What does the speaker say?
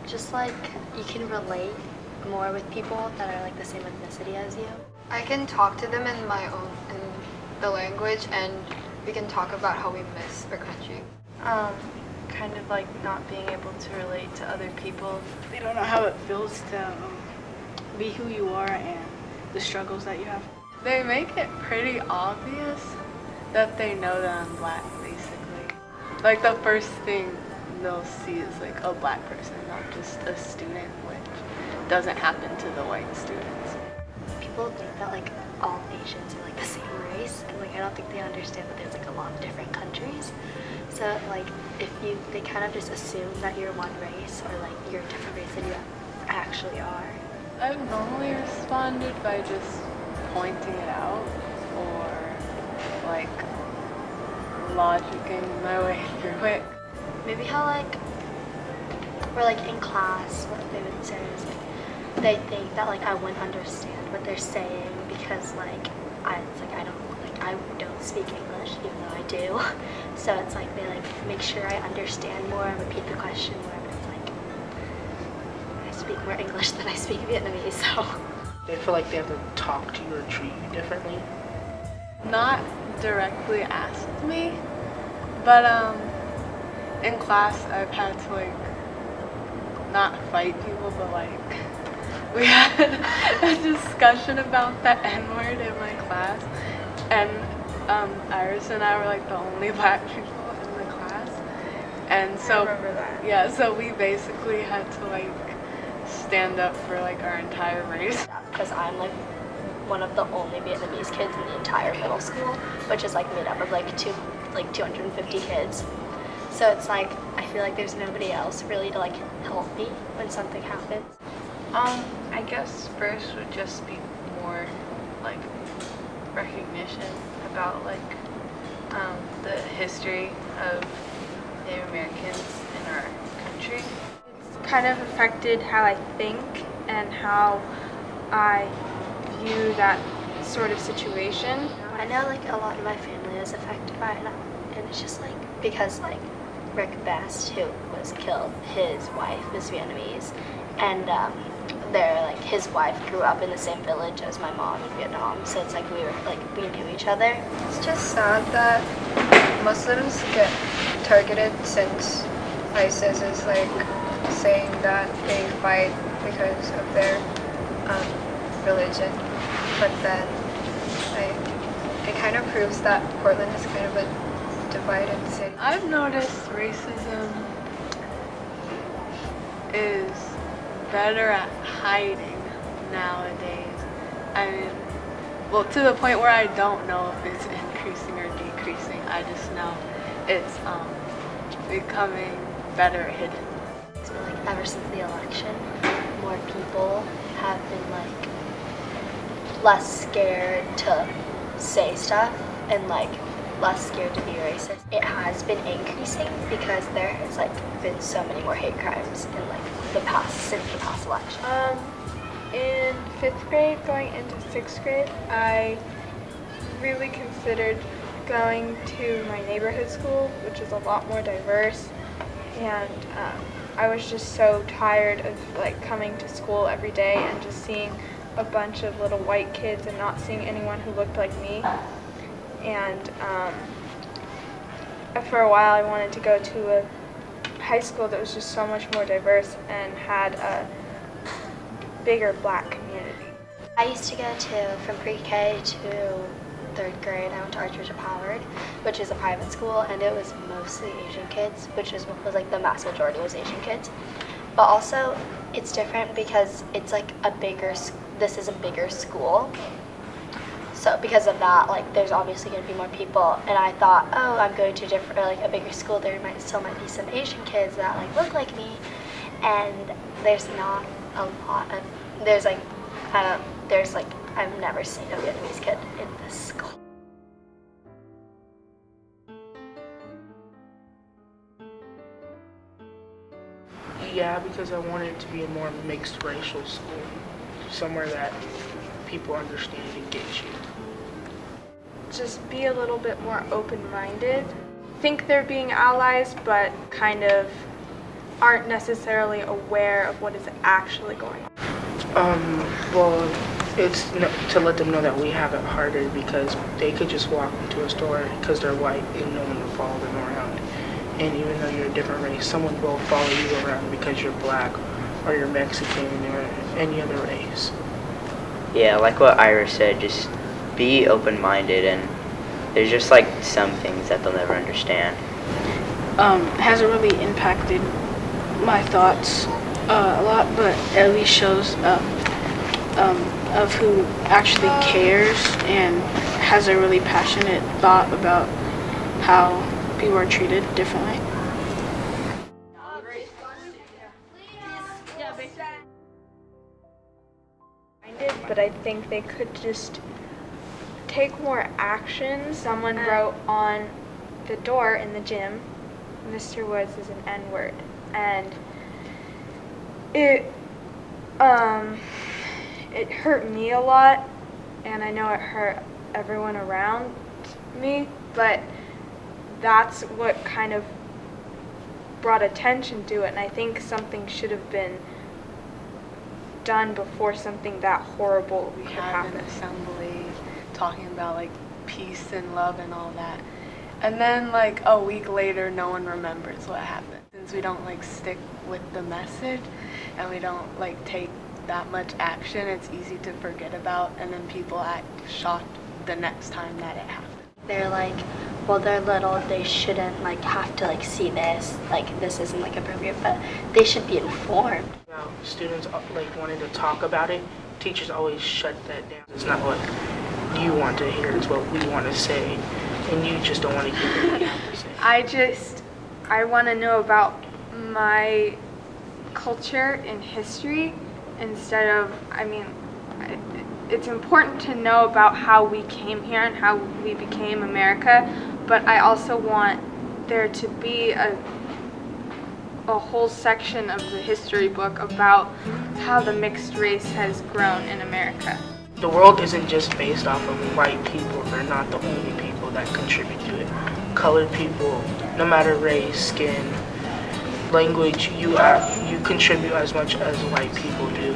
Just like you can relate more with people that are like the same ethnicity as you. I can talk to them in the language, and we can talk about how we miss our country. Kind of like not being able to relate to other people. They don't know how it feels to be who you are and the struggles that you have. They make it pretty obvious that they know that I'm black, basically. Like the first thing they'll see is like a black person, not just a student, which doesn't happen to the white students. People think that like all Asians are like the same race, and like I don't think they understand that there's like a lot of different countries. So like they kind of just assume that you're one race or like you're a different race than you actually are. I've normally responded by just pointing it out or like logicking my way through it. Maybe how like we're like in class, what they would say is like they think that like I wouldn't understand what they're saying because like I don't speak English even though I do. So it's like they like make sure I understand more and repeat the question more, but it's like I speak more English than I speak Vietnamese, so They feel like they have to talk to you or treat you differently. Not directly asked me, but in class I've had to like not fight people, but like we had a discussion about the N-word in my class, and Iris and I were like the only black people in the class, and so I remember that. yeah, so we basically had to like stand up for like our entire race. because I'm like one of the only Vietnamese kids in the entire middle school, which is like made up of like 250 kids. So it's like I feel like there's nobody else really to like help me when something happens. I guess first would just be more like recognition about like the history of Native Americans in our country. It's kind of affected how I think and how I view that sort of situation. I know like a lot of my family is affected by it, and it's just like because like Rick Best, who was killed, his wife is Vietnamese, and his wife grew up in the same village as my mom in Vietnam, so it's like we knew each other. It's just sad that Muslims get targeted since ISIS is like saying that they fight because of their religion, but then it kind of proves that Portland is kind of a divided city. I've noticed racism is better at hiding nowadays. I mean, well, to the point where I don't know if it's increasing or decreasing. I just know it's becoming better hidden. So like ever since the election, more people have been like less scared to say stuff and like less scared to be racist. It has been increasing because there has like been so many more hate crimes in like since the past election. In 5th grade, going into 6th grade, I really considered going to my neighborhood school, which is a lot more diverse, and I was just so tired of like coming to school every day and just seeing a bunch of little white kids and not seeing anyone who looked like me. And for a while I wanted to go to a high school that was just so much more diverse and had a bigger black community. I used to go from pre-K to 3rd grade, I went to Archbishop Howard, which is a private school, and it was mostly Asian kids, which was like the mass majority was Asian kids. But also, it's different because it's like this is a bigger school. So because of that, like there's obviously going to be more people, and I thought, oh, I'm going to a bigger school. There still might be some Asian kids that like look like me, and there's not a lot of I've never seen a Vietnamese kid in this school. Yeah, because I wanted it to be a more mixed racial school, somewhere that people understand and get you. Just be a little bit more open-minded. Think they're being allies, but kind of aren't necessarily aware of what is actually going on. Well, it's to let them know that we have it harder because they could just walk into a store because they're white and no one will follow them around. And even though you're a different race, someone will follow you around because you're black or you're Mexican or any other race. Yeah, like what Ira said, just be open-minded, and there's just like some things that they'll never understand. Hasn't really impacted my thoughts a lot, but at least shows of who actually cares and has a really passionate thought about how people are treated differently. But I think they could just take more action. Someone wrote on the door in the gym, Mr. Woods is an N-word, and it hurt me a lot, and I know it hurt everyone around me, but that's what kind of brought attention to it, and I think something should have been done before something that horrible We could had an happen. assembly talking about like peace and love and all that. And then like a week later, no one remembers what happened. Since we don't like stick with the message and we don't like take that much action, it's easy to forget about, and then people act shocked the next time that it happens. They're like, well, they're little, they shouldn't like have to like see this, like this isn't like appropriate, but they should be informed. Now, students like wanting to talk about it, teachers always shut that down. It's not what you want to hear, it's what we want to say, and you just don't want to hear what we have to say. I want to know about my culture and history instead of, it's important to know about how we came here and how we became America, but I also want there to be a whole section of the history book about how the mixed race has grown in America. The world isn't just based off of white people. They're not the only people that contribute to it. Colored people, no matter race, skin, language, you contribute as much as white people do.